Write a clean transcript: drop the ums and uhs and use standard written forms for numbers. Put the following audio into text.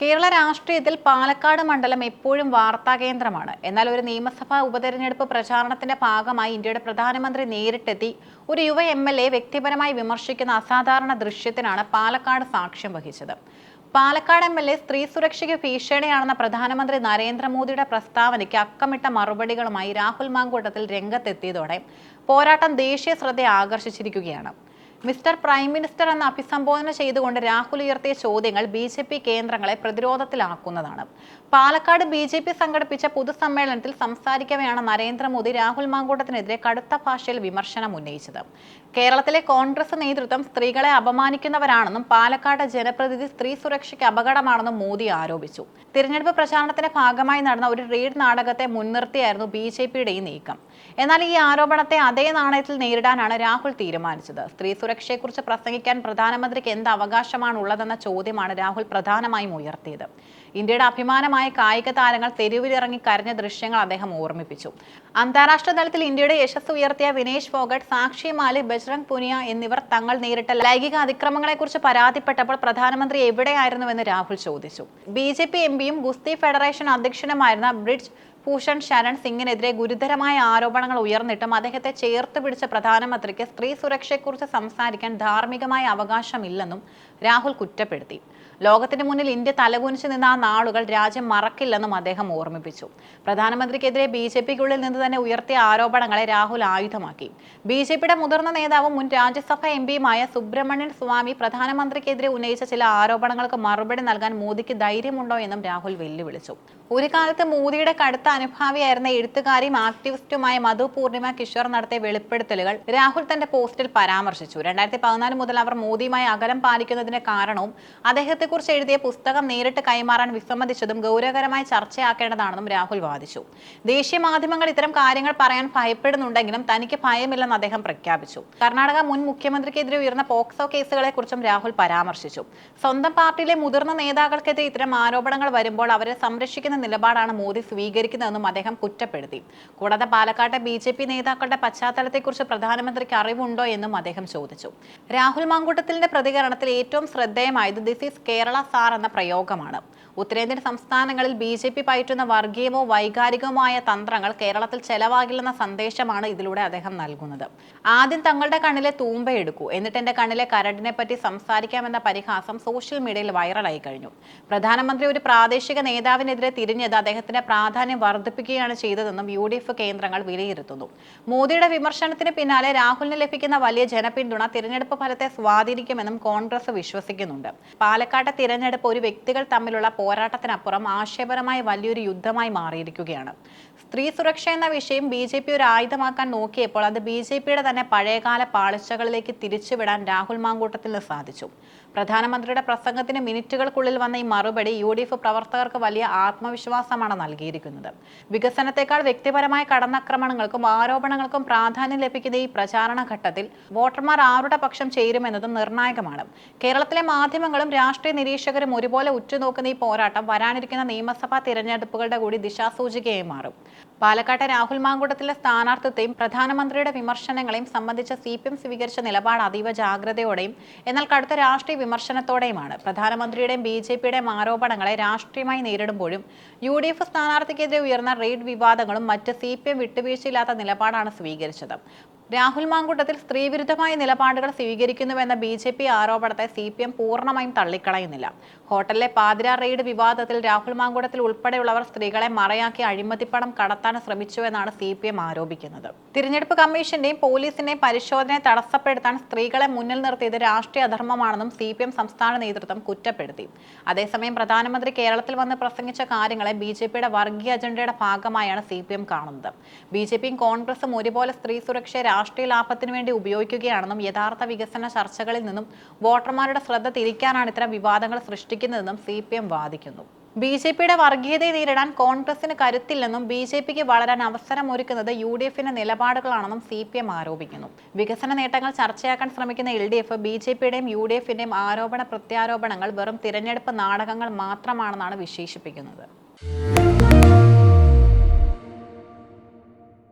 കേരള രാഷ്ട്രീയത്തിൽ പാലക്കാട് മണ്ഡലം എപ്പോഴും വാർത്താകേന്ദ്രമാണ്. എന്നാൽ ഒരു നിയമസഭാ ഉപതെരഞ്ഞെടുപ്പ് പ്രചാരണത്തിന്റെ ഭാഗമായി ഇന്ത്യയുടെ പ്രധാനമന്ത്രി നേരിട്ടെത്തി ഒരു യുവ MLA വ്യക്തിപരമായി വിമർശിക്കുന്ന അസാധാരണ ദൃശ്യത്തിനാണ് പാലക്കാട് സാക്ഷ്യം വഹിച്ചത്. പാലക്കാട് MLA സ്ത്രീ സുരക്ഷയ്ക്ക് ഭീഷണിയാണെന്ന പ്രധാനമന്ത്രി നരേന്ദ്രമോദിയുടെ പ്രസ്താവനയ്ക്ക് അക്കമിട്ട മറുപടികളുമായി രാഹുൽ മാങ്കൂട്ടത്തിൽ രംഗത്തെത്തിയതോടെ പോരാട്ടം ദേശീയ ശ്രദ്ധ ആകർഷിച്ചിരിക്കുകയാണ്. മിസ്റ്റർ പ്രൈം മിനിസ്റ്റർ എന്ന അഭിസംബോധന ചെയ്തുകൊണ്ട് രാഹുൽ ഉയർത്തിയ ചോദ്യങ്ങൾ BJP കേന്ദ്രങ്ങളെ പ്രതിരോധത്തിലാക്കുന്നതാണ്. പാലക്കാട് BJP സംഘടിപ്പിച്ച പൊതുസമ്മേളനത്തിൽ സംസാരിക്കവെയാണ് നരേന്ദ്രമോദി രാഹുൽ മാങ്കൂട്ടത്തിനെതിരെ കടുത്ത ഭാഷയിൽ വിമർശനം ഉന്നയിച്ചത്. കേരളത്തിലെ കോൺഗ്രസ് നേതൃത്വം സ്ത്രീകളെ അപമാനിക്കുന്നവരാണെന്നും പാലക്കാട് ജനപ്രതിനിധി സ്ത്രീ സുരക്ഷയ്ക്ക് അപകടമാണെന്നും മോദി ആരോപിച്ചു. തിരഞ്ഞെടുപ്പ് പ്രചാരണത്തിന്റെ ഭാഗമായി നടന്ന ഒരു റീഡ് നാടകത്തെ മുൻനിർത്തിയായിരുന്നു BJPയുടെ ഈ നീക്കം. എന്നാൽ ഈ ആരോപണത്തെ അതേ നാണയത്തിൽ നേരിടാനാണ് രാഹുൽ തീരുമാനിച്ചത്. സ്ത്രീ സുരക്ഷയെക്കുറിച്ച് പ്രസംഗിക്കാൻ പ്രധാനമന്ത്രിക്ക് എന്ത് അവകാശമാണ് ഉള്ളതെന്ന ചോദ്യമാണ് രാഹുൽ പ്രധാനമായും ഉയർത്തിയത്. ഇന്ത്യയുടെ അഭിമാനമായ കായിക താരങ്ങൾ തെരുവിലിറങ്ങി കരഞ്ഞ ദൃശ്യങ്ങൾ അദ്ദേഹം ഓർമ്മിപ്പിച്ചു. അന്താരാഷ്ട്ര തലത്തിൽ ഇന്ത്യയുടെ യശസ് ഉയർത്തിയ വിനേഷ് ഫോഗട്ട്, സാക്ഷി മാലിക്, ബജ്രംഗ് പുനിയ എന്നിവർ തങ്ങൾ നേരിട്ട ലൈംഗിക അതിക്രമങ്ങളെക്കുറിച്ച് പരാതിപ്പെട്ടപ്പോൾ പ്രധാനമന്ത്രി എവിടെയായിരുന്നുവെന്ന് രാഹുൽ ചോദിച്ചു. BJP MPയും ഗുസ്തി ഫെഡറേഷൻ അധ്യക്ഷനുമായിരുന്ന ബ്രിജ് ഭൂഷൺ ശരൺ സിംഗിനെതിരെ ഗുരുതരമായ ആരോപണങ്ങൾ ഉയർന്നിട്ടും അദ്ദേഹത്തെ ചേർത്ത് പിടിച്ച പ്രധാനമന്ത്രിക്ക് സ്ത്രീ സുരക്ഷയെക്കുറിച്ച് സംസാരിക്കാൻ ധാർമ്മികമായ അവകാശമില്ലെന്നും രാഹുൽ കുറ്റപ്പെടുത്തി. ലോകത്തിന് മുന്നിൽ ഇന്ത്യ തലകുനിച്ചു നിന്ന ആ നാളുകൾ രാജ്യം മറക്കില്ലെന്നും അദ്ദേഹം ഓർമ്മിപ്പിച്ചു. പ്രധാനമന്ത്രിക്കെതിരെ BJPക്കുള്ളിൽ നിന്ന് തന്നെ ഉയർത്തിയ ആരോപണങ്ങളെ രാഹുൽ ആയുധമാക്കി. BJPയുടെ മുതിർന്ന നേതാവും മുൻ രാജ്യസഭാ MPയുമായ സുബ്രഹ്മണ്യൻ സ്വാമി പ്രധാനമന്ത്രിക്കെതിരെ ഉന്നയിച്ച ചില ആരോപണങ്ങൾക്ക് മറുപടി നൽകാൻ മോദിക്ക് ധൈര്യമുണ്ടോ എന്നും രാഹുൽ വെല്ലുവിളിച്ചു. ഒരു കാലത്ത് മോദിയുടെ കടുത്ത അനുഭാവിയായിരുന്ന എഴുത്തുകാരിയും ആക്ടിവിസ്റ്റുമായ മധു പൂർണിമ കിഷോർ നടത്തിയ വെളിപ്പെടുത്തലുകൾ രാഹുൽ തന്റെ പോസ്റ്റിൽ പരാമർശിച്ചു. 2014 മുതൽ അവർ മോദിയുമായി അകലം പാലിക്കുന്നതിന്റെ കാരണവും അദ്ദേഹത്തെക്കുറിച്ച് എഴുതിയ പുസ്തകം നേരിട്ട് കൈമാറാൻ വിസമ്മതിച്ചതും ഗൗരവകരമായി ചർച്ചയാക്കേണ്ടതാണെന്നും രാഹുൽ വാദിച്ചു. ദേശീയ മാധ്യമങ്ങൾ ഇത്തരം കാര്യങ്ങൾ പറയാൻ ഭയപ്പെടുന്നുണ്ടെങ്കിലും തനിക്ക് ഭയമില്ലെന്ന് അദ്ദേഹം പ്രഖ്യാപിച്ചു. കർണാടക മുൻ മുഖ്യമന്ത്രിക്കെതിരെ ഉയർന്ന പോക്സോ കേസുകളെക്കുറിച്ചും രാഹുൽ പരാമർശിച്ചു. സ്വന്തം പാർട്ടിയിലെ മുതിർന്ന നേതാക്കൾക്കെതിരെ ഇത്തരം ആരോപണങ്ങൾ വരുമ്പോൾ അവരെ സംരക്ഷിക്കുന്ന നിലപാടാണ് മോദി സ്വീകരിക്കുന്നതെന്നും അദ്ദേഹം കുറ്റപ്പെടുത്തി. കൂടാതെ പാലക്കാട്ടെ BJP നേതാക്കളുടെ പശ്ചാത്തലത്തെക്കുറിച്ച് പ്രധാനമന്ത്രിക്ക് അറിവുണ്ടോ എന്നും അദ്ദേഹം ചോദിച്ചു. രാഹുൽ മാങ്കൂട്ടത്തിന്റെ പ്രതികരണത്തിൽ ഏറ്റവും ശ്രദ്ധേയമായത് "ദിസ് ഈസ് കേരള സാർ" എന്ന പ്രയോഗമാണ്. ഉത്തരേന്ത്യൻ സംസ്ഥാനങ്ങളിൽ BJP പയറ്റുന്ന വർഗീയമോ വൈകാരികവുമായ തന്ത്രങ്ങൾ കേരളത്തിൽ ചെലവാകില്ലെന്ന സന്ദേശമാണ് ഇതിലൂടെ അദ്ദേഹം നൽകുന്നത്. ആദ്യം തങ്ങളുടെ കണ്ണിലെ തൂമ്പയെടുക്കൂ, എന്നിട്ട് എന്റെ കണ്ണിലെ കരടിനെ പറ്റി സംസാരിക്കാമെന്ന പരിഹാസം സോഷ്യൽ മീഡിയയിൽ വൈറലായി കഴിഞ്ഞു. പ്രധാനമന്ത്രി ഒരു പ്രാദേശിക നേതാവിനെതിരെ തിരിഞ്ഞത് അദ്ദേഹത്തിന്റെ പ്രാധാന്യം വർദ്ധിപ്പിക്കുകയാണ് ചെയ്തതെന്നും UDF കേന്ദ്രങ്ങൾ വിലയിരുത്തുന്നു. മോദിയുടെ വിമർശനത്തിന് പിന്നാലെ രാഹുലിന് ലഭിക്കുന്ന വലിയ ജനപിന്തുണ തിരഞ്ഞെടുപ്പ് ഫലത്തെ സ്വാധീനിക്കുമെന്നും കോൺഗ്രസ് വിശ്വസിക്കുന്നുണ്ട്. പാലക്കാട്ടെ തിരഞ്ഞെടുപ്പ് ഒരു വ്യക്തികൾ തമ്മിലുള്ള പോരാട്ടത്തിനപ്പുറം ആശയപരമായ വലിയൊരു യുദ്ധമായി മാറിയിരിക്കുകയാണ്. സ്ത്രീ സുരക്ഷ എന്ന വിഷയം BJP ഒരു ആയുധമാക്കാൻ നോക്കിയപ്പോൾ അത് BJPയുടെ തന്നെ പഴയകാല പാളിച്ചകളിലേക്ക് തിരിച്ചുവിടാൻ രാഹുൽ മാങ്കൂട്ടത്തിന് സാധിച്ചു. പ്രധാനമന്ത്രിയുടെ പ്രസംഗത്തിന് മിനിറ്റുകൾക്കുള്ളിൽ വന്ന ഈ മറുപടി UDF പ്രവർത്തകർക്ക് വലിയ ആത്മവിശ്വാസമാണ് നൽകിയിരിക്കുന്നത്. വികസനത്തെക്കാൾ വ്യക്തിപരമായ കടന്നാക്രമണങ്ങൾക്കും ആരോപണങ്ങൾക്കും പ്രാധാന്യം ലഭിക്കുന്ന ഈ പ്രചാരണ ഘട്ടത്തിൽ വോട്ടർമാർ ആരുടെ പക്ഷം ചേരുമെന്നതും നിർണായകമാണ്. കേരളത്തിലെ മാധ്യമങ്ങളും രാഷ്ട്രീയ നിരീക്ഷകരും ഒരുപോലെ ഉറ്റുനോക്കുന്ന ഈ പോരാട്ടം വരാനിരിക്കുന്ന നിയമസഭാ തിരഞ്ഞെടുപ്പുകളുടെ കൂടി ദിശാസൂചികയായി മാറും. പാലക്കാട്ടെ രാഹുൽ മാങ്കൂട്ടത്തിലെ സ്ഥാനാർത്ഥിത്വത്തെയും പ്രധാനമന്ത്രിയുടെ വിമർശനങ്ങളെയും സംബന്ധിച്ച CPM സ്വീകരിച്ച നിലപാട് അതീവ ജാഗ്രതയോടെയും എന്നാൽ കടുത്ത രാഷ്ട്രീയ വിമർശനത്തോടെയുമാണ്. പ്രധാനമന്ത്രിയുടെയും BJPയുടെയും ആരോപണങ്ങളെ രാഷ്ട്രീയമായി നേരിടുമ്പോഴും UDF സ്ഥാനാർത്ഥിക്കെതിരെ ഉയർന്ന റെയ്ഡ് വിവാദങ്ങളും മറ്റ് CPM വിട്ടുവീഴ്ചയില്ലാത്ത നിലപാടാണ് സ്വീകരിച്ചത്. രാഹുൽ മാങ്കൂട്ടത്തിൽ സ്ത്രീവിരുദ്ധമായ നിലപാടുകൾ സ്വീകരിക്കുന്നുവെന്ന BJP ആരോപണത്തെ CPM പൂർണ്ണമായും തള്ളിക്കളയുന്നില്ല. ഹോട്ടലിലെ പാതിര റെയ്ഡ് വിവാദത്തിൽ രാഹുൽ മാങ്കൂട്ടത്തിൽ ഉൾപ്പെടെയുള്ളവർ സ്ത്രീകളെ മറയാക്കി അഴിമതിപ്പണം കടത്താൻ ശ്രമിച്ചുവെന്നാണ് CPM ആരോപിക്കുന്നത്. തിരഞ്ഞെടുപ്പ് കമ്മീഷന്റെയും പോലീസിന്റെയും പരിശോധനയെ തടസ്സപ്പെടുത്താൻ സ്ത്രീകളെ മുന്നിൽ നിർത്തിയത് രാഷ്ട്രീയ അധർമ്മമാണെന്നും CPM സംസ്ഥാന നേതൃത്വം കുറ്റപ്പെടുത്തി. അതേസമയം പ്രധാനമന്ത്രി കേരളത്തിൽ വന്ന് പ്രസംഗിച്ച കാര്യങ്ങളെ BJPയുടെ വർഗീയ അജണ്ടയുടെ ഭാഗമായാണ് CPM കാണുന്നത്. BJPയും കോൺഗ്രസും ഒരുപോലെ സ്ത്രീ സുരക്ഷയെ രാഷ്ട്രീയ ലാഭത്തിനു വേണ്ടി ഉപയോഗിക്കുകയാണെന്നും യഥാർത്ഥ വികസന ചർച്ചകളിൽ നിന്നും വോട്ടർമാരുടെ ശ്രദ്ധ തിരിക്കാനാണ് ഇത്തരം വിവാദങ്ങൾ സൃഷ്ടിക്കുന്നതെന്നും CPM വാദിക്കുന്നു. BJPയുടെ വർഗീയതയെ നേരിടാൻ കോൺഗ്രസിന് കരുത്തില്ലെന്നും BJPക്ക് വളരാൻ അവസരമൊരുക്കുന്നത് UDFന്റെ നിലപാടുകളാണെന്നും CPM ആരോപിക്കുന്നു. വികസന നേട്ടങ്ങൾ ചർച്ചയാക്കാൻ ശ്രമിക്കുന്ന LDF BJPയുടെയും UDFന്റെയും ആരോപണ പ്രത്യാരോപണങ്ങൾ വെറും തിരഞ്ഞെടുപ്പ് നാടകങ്ങൾ മാത്രമാണെന്നാണ് വിശേഷിപ്പിക്കുന്നത്.